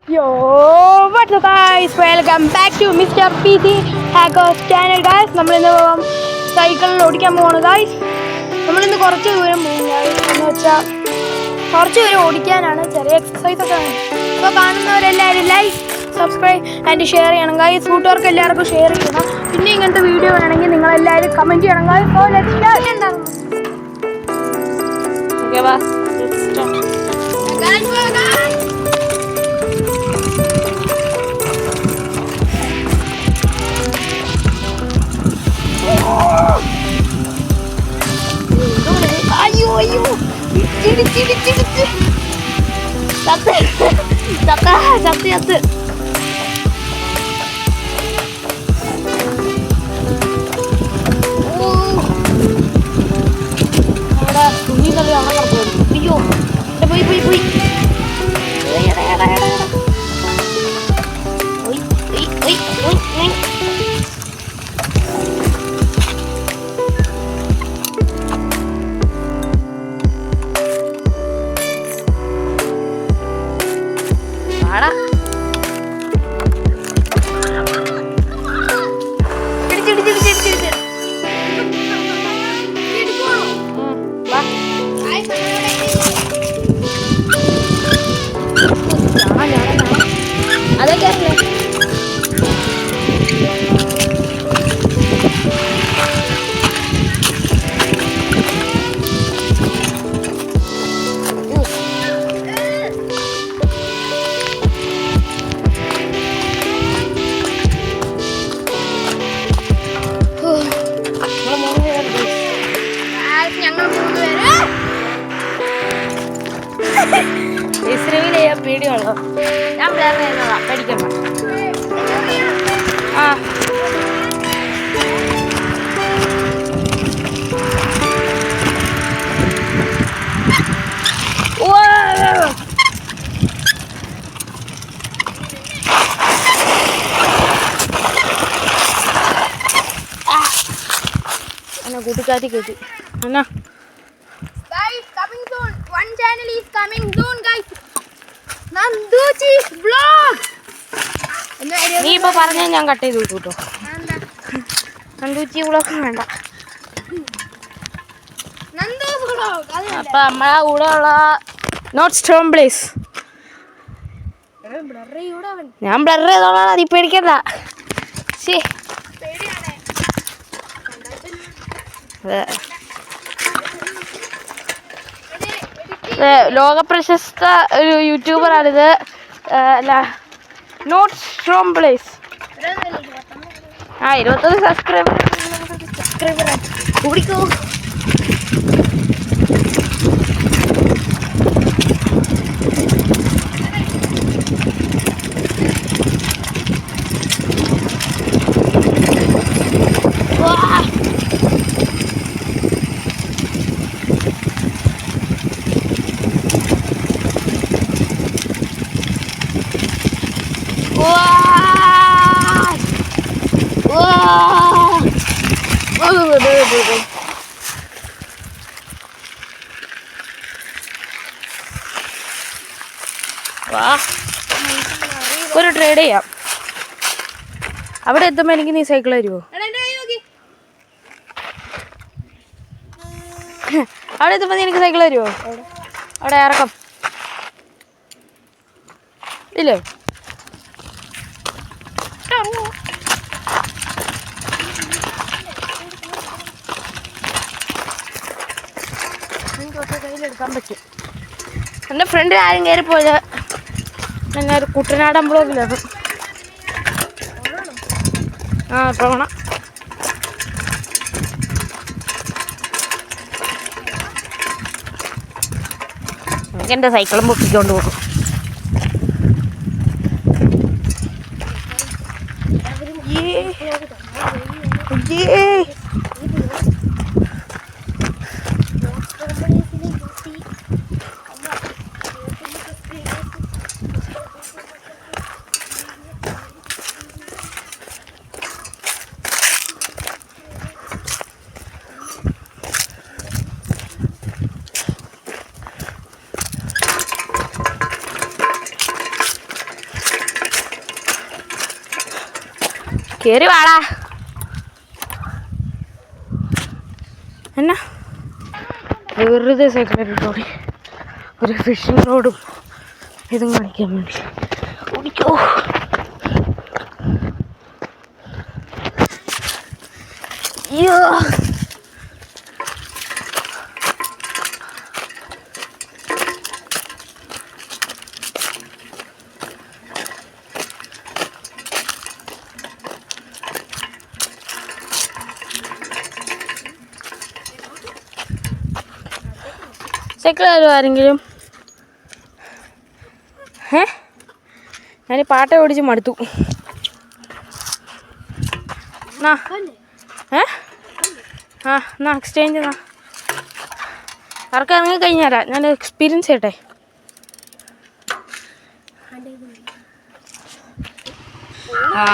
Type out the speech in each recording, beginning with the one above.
Yo, what's up guys? Welcome back to Mr. PC Hackers channel guys. നമ്മളിന്ന് സൈക്കിളിൽ ഓടിക്കാൻ പോവാണ് guys. നമ്മളിന്ന് കുറച്ച് ദൂരം പോകും guys. എന്ന് വെച്ചാൽ കുറച്ച് ദൂരം ഓടിക്കാനാണ്, ചെറിയ എക്സസൈസ് ഒക്കെ ആണ്. അപ്പോൾ കാണുന്നവരെല്ലാവരും ലൈക്ക്, സബ്സ്ക്രൈബ് ആൻഡ് ഷെയർ ചെയ്യണം guys. കൂട്ടുകാർക്ക് എല്ലാവർക്കും ഷെയർ ചെയ്യണം. പിന്നെ ഇങ്ങനത്തെ വീഡിയോ വേണമെങ്കിൽ നിങ്ങളെല്ലാവരും കമൻറ്റ് ചെയ്യണം guys. So let's start. എന്താണ്? Okay, bye. Let's start. Guys, ayo satu ada bunyi kali anak terbang ayo udah boy പേടിയാണോ? ഞാൻ പേടിക്കണ്ട. ആ എന്നാ കൂട്ടുകാരി കേട്ടി എന്നാ നീ ഇപ്പൊ പറഞ്ഞ ഞാൻ കട്ട് ചെയ്ത് കൊടുക്കൂട്ടോ. നന്ദൂച്ചി വ്ളോഗ് വേണ്ട. അപ്പൊ നമ്മളെ കൂടെ ഉള്ള നോട്ട് സ്ട്രോം പ്ലേസ് ഞാൻ ബ്ലർ ചെയ്തോളാം, നീ പേടിക്കണ്ട. ലോക പ്രശസ്ത ഒരു യൂട്യൂബറാണിത്. Not storm place. 21 സബ്സ്ക്രൈബർ കൂടിക്കോ. ഒരു ട്രേഡ് ചെയ്യാം. അവിടെ എത്തുമ്പോ എനിക്ക് നീ സൈക്കിൾ തരുമോ? അവിടെ എത്തുമ്പോ എനിക്ക് സൈക്കിൾ തരുമോ? അവിടെ ഇറക്കം ഇല്ലേ? കയ്യിലെടുക്കാൻ പറ്റും. എൻ്റെ ഫ്രണ്ട് ആരും കയറി പോയത് എന്നെ ഒരു കുട്ടനാടൻ ബ്ലോഗിലാണ്. ആ പോകണം. എനിക്ക് എൻ്റെ സൈക്കിളും പൊട്ടിക്കൊണ്ട് പോകും. കേറി വാടാ. എന്നാ വെറുതെ സൈക്കിളിട്ടോ ഒരു ഫിഷിംഗ് റോഡും ഇതും കാണിക്കാൻ വേണ്ടി ഓടിക്കോ. അയ്യോ സൈക്കിൾ ആരെങ്കിലും ഞാൻ പാട്ട ഓടിച്ച് മടുത്തു. എന്നാ എക്സ്ചേഞ്ച് എന്നാ അവർക്ക് ഇറങ്ങി കഴിഞ്ഞാലാ ഞാൻ എക്സ്പീരിയൻസ് ചെയ്യട്ടെ.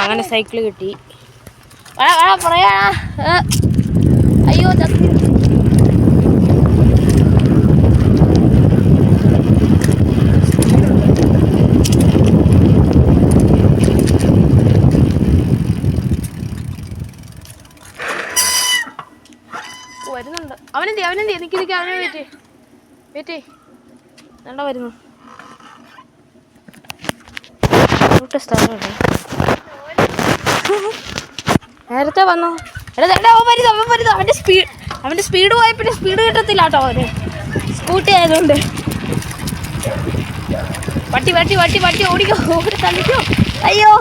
അങ്ങനെ സൈക്കിൾ കിട്ടി. പറയാ അയ്യോ വരുന്നുണ്ട്. അവനെന്തി എനിക്ക് അവനെ വെയിറ്റ് വേണ്ട വരുന്നു. സ്ഥലമല്ലേ നേരത്തെ വന്നു. അവൻ്റെ സ്പീഡ് പോയ പിന്നെ സ്പീഡ് കിട്ടത്തില്ല കേട്ടോ. അവന് സ്കൂട്ടി ആയതുകൊണ്ട് വട്ടി ഓടിക്കോ തള്ളിക്കോ. അയ്യോ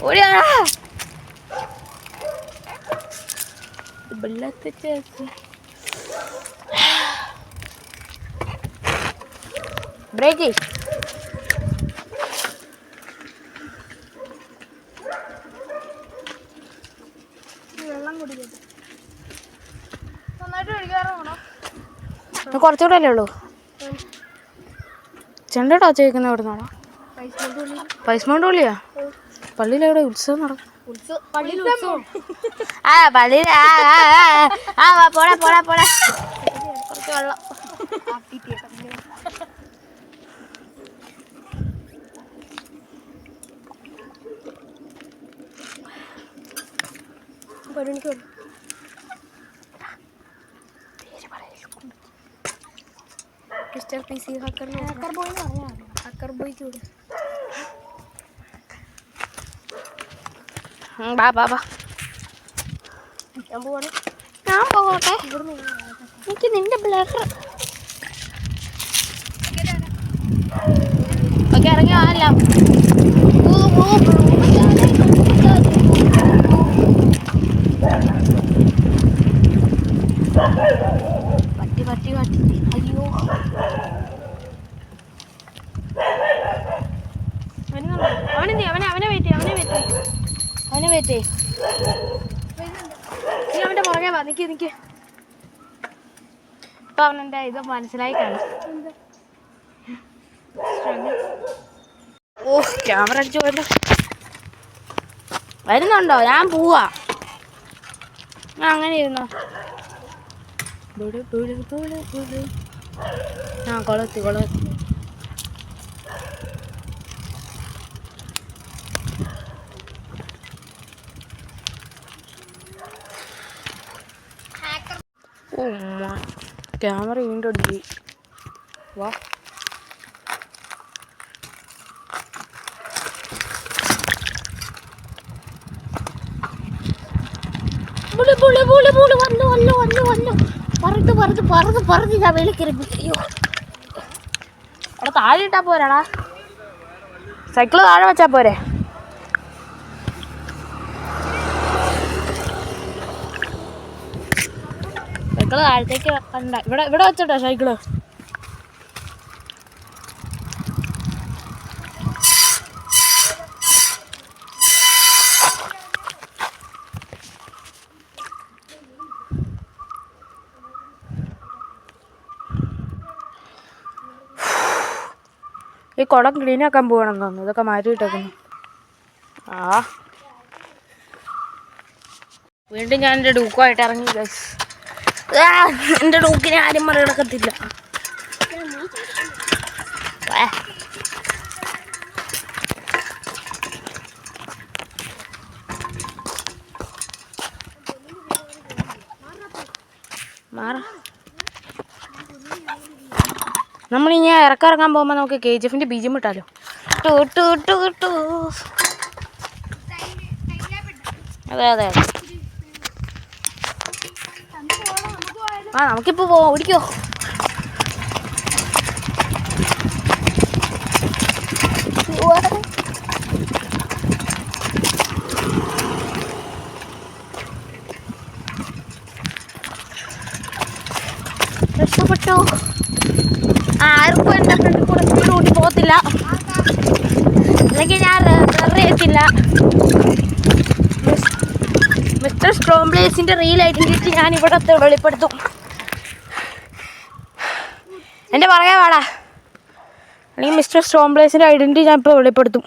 ഓടിയാടാ. ബ്രേക്ക് വെള്ളം കുടിക്കട്ടെ. നന്നായിട്ട് കഴിക്കാറാണോ? കുറച്ചുകൂടെ അല്ലേ ഉള്ളൂ. ചെണ്ടട്ടോ ചോദിക്കുന്ന എവിടെ നിന്നാണോ? പൈസ്മൗണ്ട് പള്ളിയാ? പള്ളിയിലെവിടെ ഉത്സവം നടക്കും? പള്ളിയിൽ പോടാ കുറച്ച് വെള്ളം. മിസ്റ്റർ പി സി ഹക്കർ ബോയ്ക്ക് വിടും. ബാ ഞാൻ പോകട്ടെ. എനിക്ക് നിന്റെ ബ്ലഡർ ഓക്കെ ഇറങ്ങി ആല്ല. പട്ടി അയ്യോ വരുന്നുണ്ടോ? അവനെ വെയിറ്റ് നീ അവൻ്റെ പുറകെ വാ. നിക്ക് ഇപ്പൊ അവനെൻ്റെ ഇത് മനസ്സിലായി കാണും. ഓ ക്യാമറ അടിച്ചു പോയല്ലോ. വരുന്നുണ്ടോ? ഞാൻ പോവാ. അങ്ങനെ ഇരുന്നോ. കൊളത്തി ഓ ക്യാമറ വീണ്ടും അടിച്ചു. വാ പറന്ന് ഞാൻ വെളിക്കറി. അയ്യോ അവിടെ താഴെ ഇട്ടാ പോരാടാ. സൈക്കിള് താഴെ വെച്ചാ പോരെ. സൈക്കിള് താഴത്തേക്ക് വെക്കണ്ട. ഇവിടെ വെച്ചോട്ടോ സൈക്കിള്. ഈ കുളം ക്ലീനാക്കാൻ പോകണമെന്ന് തോന്നുന്നു. ഇതൊക്കെ മാറ്റിയിട്ടേക്കുന്നു. വീണ്ടും ഞാൻ എൻ്റെ ഡൂക്കുമായിട്ട് ഇറങ്ങി ഗൈസ്. എൻ്റെ ഡൂക്കിനെ ആരും മറികടക്കത്തില്ല. നമ്മളിനി ഇറക്കാൻ പോകുമ്പോൾ നമുക്ക് KGF-ന്റെ ബീജം ഇട്ടാലോ. അതെ അതെ നമുക്കിപ്പോൾ പോവാം. ഓടിക്കോ. രക്ഷപ്പെട്ടോ. ആർക്കും എൻ്റെ ഫ്രണ്ടിൽ കൂടെ സ്പീഡ് കൂട്ടി പോകത്തില്ല, അല്ലെങ്കിൽ ഞാൻ അറിയത്തില്ല. മിസ്റ്റർ സ്ട്രോംബ്ലേസിൻ്റെ റിയൽ ഐഡൻറ്റിറ്റി ഞാൻ ഇവിടത്തെ വെളിപ്പെടുത്തും. എൻ്റെ പറയാ വാടാ, അല്ലെങ്കിൽ മിസ്റ്റർ സ്ട്രോംബ്ലേസിൻ്റെ ഐഡൻറ്റിറ്റി ഞാൻ ഇപ്പോൾ വെളിപ്പെടുത്തും.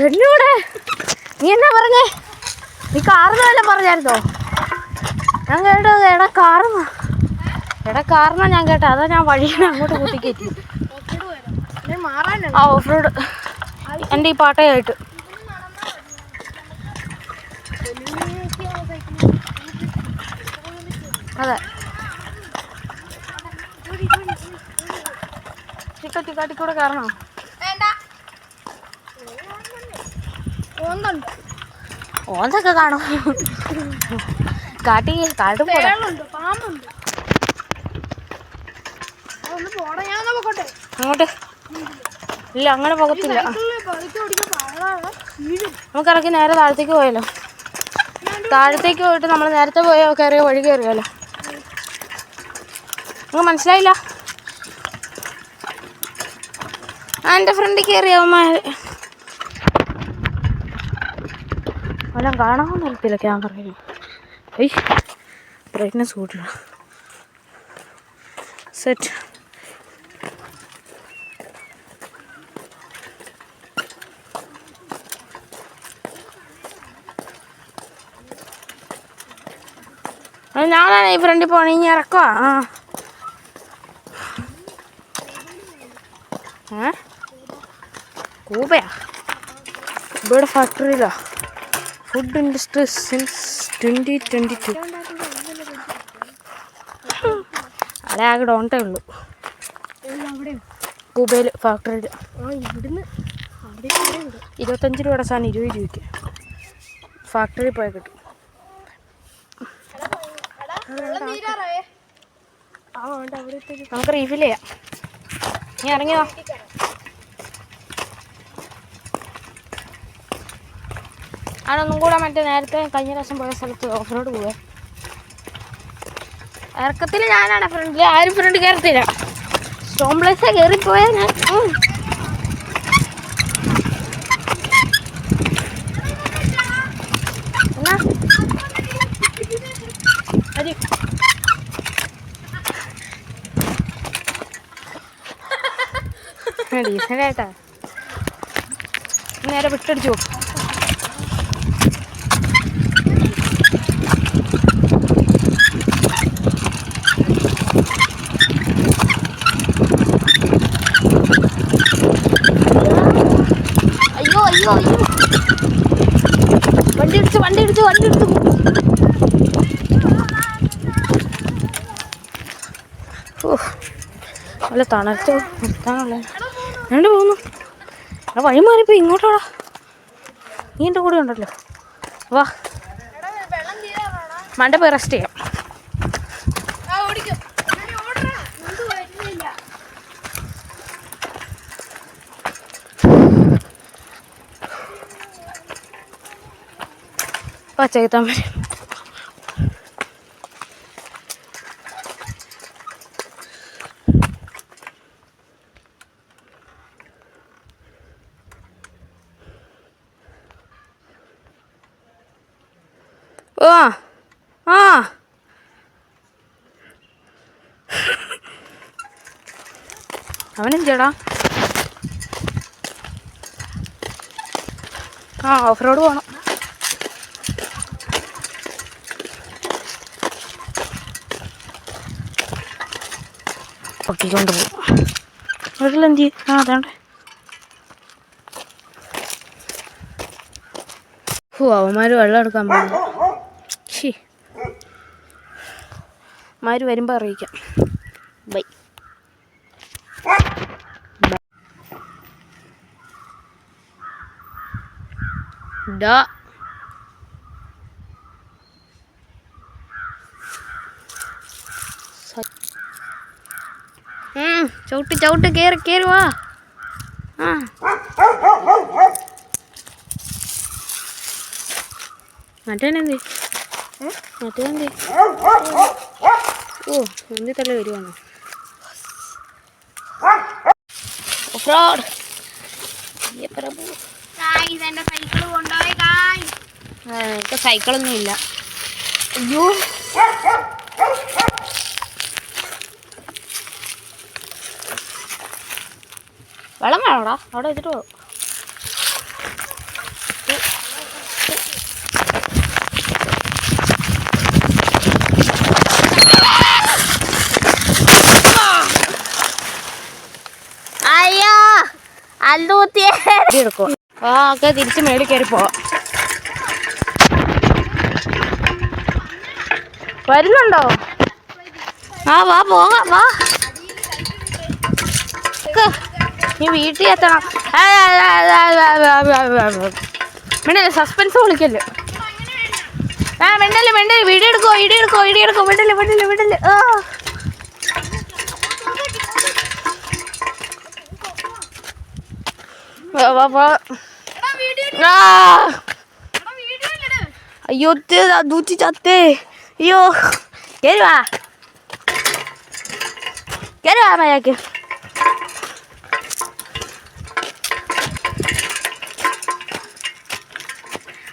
എന്നൂടെ നീ എന്നാ പറഞ്ഞേ? നീ കാർന്നല്ല പറഞ്ഞായിരുന്നോ? ഞാൻ കേട്ടത് എടാ കാർന്ന ഞാൻ കേട്ടോ. അതാ ഞാൻ വഴിയിൽ അങ്ങോട്ട് കൂട്ടിക്കയറ്റി. ആ ഓഫ് റോഡ് എൻ്റെ ഈ പാട്ടയായിട്ട്. അതെ കാട്ടിക്കൂടെ കയറണോ? ഓന്തൊക്കെ കാണും. കാട്ടും അങ്ങോട്ട് ഇല്ല, അങ്ങനെ പോകത്തില്ല. നമുക്കിറക്കി നേരെ താഴത്തേക്ക് പോയാലോ. താഴത്തേക്ക് പോയിട്ട് നമ്മൾ നേരത്തെ കയറിയ വഴി കയറിയാലോ. നിങ്ങൾക്ക് മനസ്സിലായില്ല? എൻ്റെ ഫ്രണ്ടിൽ കയറിയവന്മാർ വല്ലതും കാണാമെന്ന് അറിയത്തില്ല ക്യാമറയിൽ. ബ്രൈറ്റ്നസ് കൂട്ടില്ല. സെറ്റ്. ഞാനാണ് ഈ ഫ്രണ്ടിൽ പോകണേ. ഇനി ഇറക്കുക. കൂബയാ ഇവിടെ ഫാക്ടറിയിലാ. Food industry since 2022. അവിടെ ആകെ ഡോണ്ടേ ഉള്ളൂ. കൂബയിൽ ഫാക്ടറിയിൽ 25 രൂപയുടെ സാധനം 20 രൂപയ്ക്ക് ഫാക്ടറിയിൽ പോയാൽ കിട്ടും. നമുക്ക് റീഫിൽ ചെയ്യാം. നീ ഇറങ്ങിയോ? ഞാനൊന്നും കൂടെ മറ്റേ നേരത്തെ കഴിഞ്ഞ പ്രാവശ്യം പോയ സ്ഥലത്ത് ഓഫ് റോഡ് പോവേ. ഇറക്കത്തിൽ ഞാനാണ് ഫ്രണ്ടിൽ, ആരും ഫ്രണ്ട് കയറത്തില്ല. സ്റ്റോംബ്ലേസാ കയറിപ്പോയാൽ ഞാൻ ഡീസൻ്റായിട്ടാ നേരെ വിട്ടടിച്ചു പോകും. അയ്യോ അയ്യോ അയ്യോ, വണ്ടി ഇടിച്ചു. അല്ല തണുത്ത് നിർത്താനുള്ള രണ്ട് പോകുന്നു. ആ വഴി മാറിപ്പോ ഇങ്ങോട്ടാടാ. നീ എൻ്റെ കൂടെ ഉണ്ടല്ലോ. വാ മണ്ടപ്പോ റെസ്റ്റ് ചെയ്യാം. പച്ചയത്താൻ വരും. അവനെന്താടാ? ഓഫ് റോഡ് പോകണം. പൊക്കിക്കൊണ്ട് പോകും. വീട്ടിലെന്ത് ചെയ്യും? ആ അതാണ്ട് അവന്മാർ വെള്ളം എടുക്കാൻ പോകുന്നു. ശരി, അവന്മാർ വരുമ്പോൾ അറിയിക്കാം. ബൈ. ചവിട്ട് ചവിട്ട് കയറി കയറി വാ. ആ മറ്റേനെന്തി മറ്റേനെന്തി ഓ എന്തി തല വരുവാണോ? എനിക്ക് സൈക്കിളൊന്നും ഇല്ല. അയ്യോ വെള്ളം വേണോടാ? അവിടെ വെച്ചിട്ട് പോകും. അയ്യോ എടുക്കും. ആ ഒക്കെ തിരിച്ച് മേളിൽ കയറി പോവാം. വരുന്നുണ്ടോ? ആ വാ പോകാം വാ. നീ വീട്ടിൽ എത്തണം. മിണ്ടല്ലേ, സസ്പെൻസ് വിളിക്കല്ലേ. ആ മിണ്ടല്ലേ മിണ്ടല്ലേ, വീഡിയോ എടുക്കോ വീഡിയോ എടുക്കോ വീഡിയോ എടുക്കോ. വിടല്ലേ വിടല്ലേ വിടല്ലേ. അയ്യോ ദൂച്ചി ചത്തേ. അയ്യോ കേറുവാ കേറുവാ മഴക്ക്.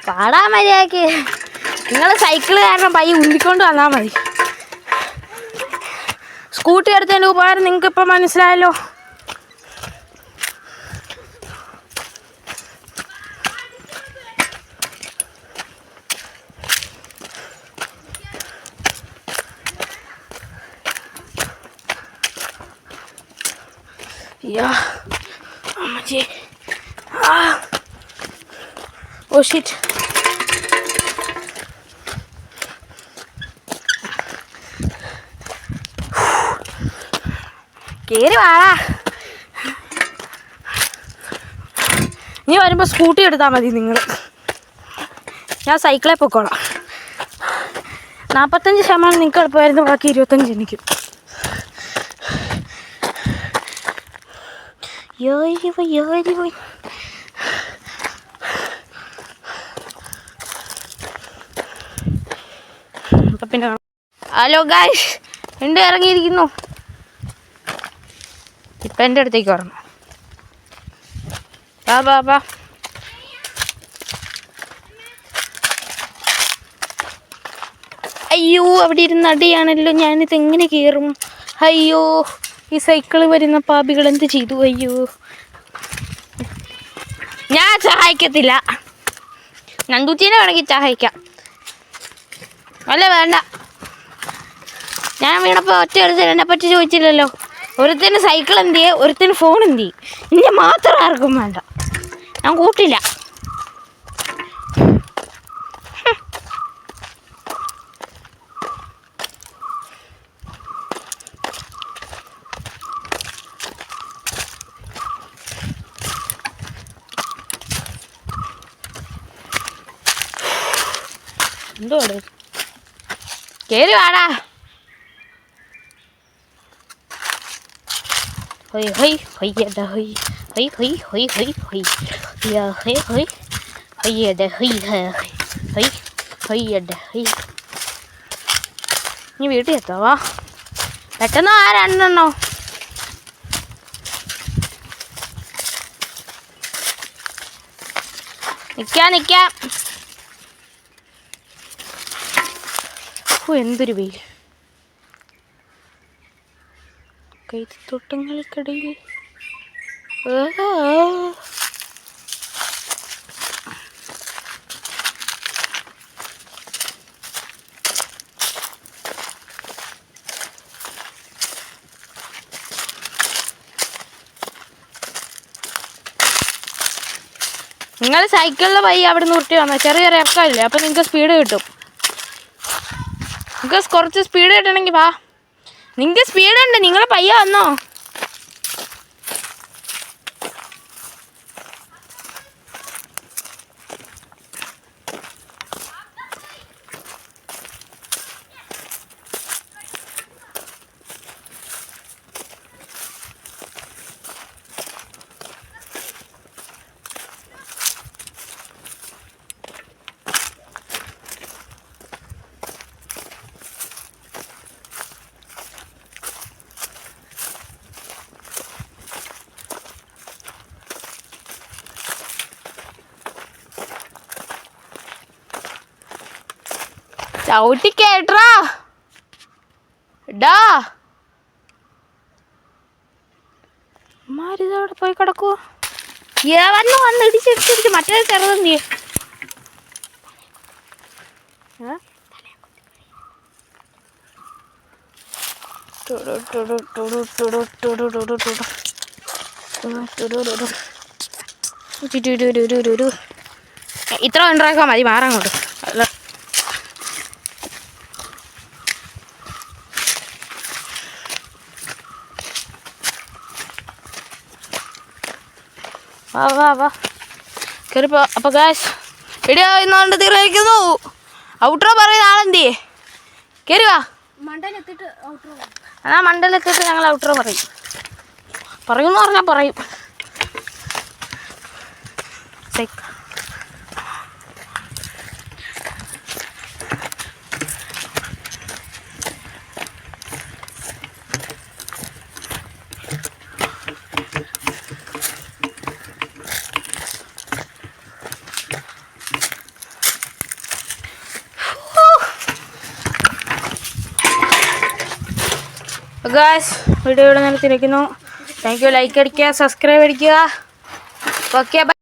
പാടാ മര്യാദക്ക്. നിങ്ങൾ സൈക്കിള് കാരണം പയ്യെ ഉന്തിക്കൊണ്ട് വന്നാൽ മതി. സ്കൂട്ടി എടുത്തതിൻ്റെ ഉപകാരം നിങ്ങൾക്ക് ഇപ്പം മനസ്സിലായല്ലോ. Yeah. അമ്മച്ചി. Oh shit. കേറി വാടാ. നീ വരുമ്പോൾ സ്കൂട്ടി എടുത്താൽ മതി നിങ്ങൾ. ഞാൻ സൈക്കിളെ പൊക്കോളാം. 45% നിങ്ങൾക്ക് എളുപ്പമായിരുന്നു, ബാക്കി 25 എനിക്കും. പിന്നെ ഹലോ ഗായ്സ്, ഉണ്ട് ഇറങ്ങിയിരിക്കുന്നു. ഇപ്പം എൻ്റെ അടുത്തേക്ക് വരണം. ബാ ബാ ബാ. അയ്യോ അവിടെ ഇരുന്ന് അടിയാണല്ലോ. ഞാനിത് എങ്ങനെ കയറും? അയ്യോ ഈ സൈക്കിള് വരുന്ന പാപികൾ എന്ത് ചെയ്തു? അയ്യോ ഞാൻ സഹായിക്കത്തില്ല. നന്ദൂച്ചീനെ വേണമെങ്കിൽ സഹായിക്കാം. അല്ല വേണ്ട. ഞാൻ വീണപ്പോൾ ഒറ്റ ഒരുത്തൻ എന്നെ പറ്റി ചോദിച്ചില്ലല്ലോ. ഒരുത്തിന് സൈക്കിൾ എന്ത് ചെയ്യേ, ഒരുത്തിന് ഫോൺ എന്ത് ചെയ്യും. ഇന്നെ മാത്രം ആർക്കും വേണ്ട. ഞാൻ കൂട്ടില്ല. എന്തോ കേറി വാടാ. ഹൊയ് ഹൊയ് ഹൊയ്യട ഹൊയ് ഹൊയ് ഹൊയ് ഹൊയ് ഹൊയ് ഹൊയ് യാ ഹൊയ് ഹൊയ് ഹൊയ്യട ഹൊയ് ഹൊയ് ഹൊയ്യട ഹൊയ്. നീ വീട്ടിൽ എത്താവാ പെട്ടെന്ന്. ആ രണ്ടെണ്ണോ നിൽക്കാം നിൽക്കാം. എന്തൊരു വെയിൽ. കൈത്തോട്ടങ്ങൾക്കിടയിൽ നിങ്ങൾ സൈക്കിളിൽ പയ്യെ അവിടെ നിന്ന് ഉരുട്ടി വന്നാൽ ചെറിയ ഇറക്കമില്ലേ, അപ്പം നിങ്ങൾക്ക് സ്പീഡ് കിട്ടും. നിങ്ങൾക്ക് കുറച്ച് സ്പീഡ് കിട്ടണമെങ്കിൽ വാ. നിങ്ങൾക്ക് സ്പീഡുണ്ട്, നിങ്ങൾ പയ്യെ വന്നോ. ചവിട്ടി കേട്ടാ ഡാ മാരിതവിടെ പോയി കിടക്കുവോ. വന്ന് ഇടിച്ചിടിച്ചിടിച്ച് മറ്റേ ചെറുതെന്തി. ഇത്ര ഉണ്ടാക്കാൻ മതി, മാറാൻ കൊണ്ട്. അല്ല വാ വാ വാ കയറിപ്പോ. അപ്പോൾ ഗായ്സ് വീഡിയോ ഇന്നുകൊണ്ട് തീർന്നിരിക്കുന്നു. ഔട്ട്രോ പറയുന്ന ആളെന്തിയേ? കയറി വാ. എന്നാ മണ്ടലെത്തിയിട്ട് ഞങ്ങൾ ഔട്ട്രോ പറയും. പറയുമെന്ന് പറഞ്ഞാൽ പറയും. ഗായ്സ് വീഡിയോ ഇവിടെ നിർത്തിയിരിക്കുന്നു. Thank you. ലൈക്ക് അടിക്കുക, സബ്സ്ക്രൈബ് അടിക്കുക. ഓക്കെ.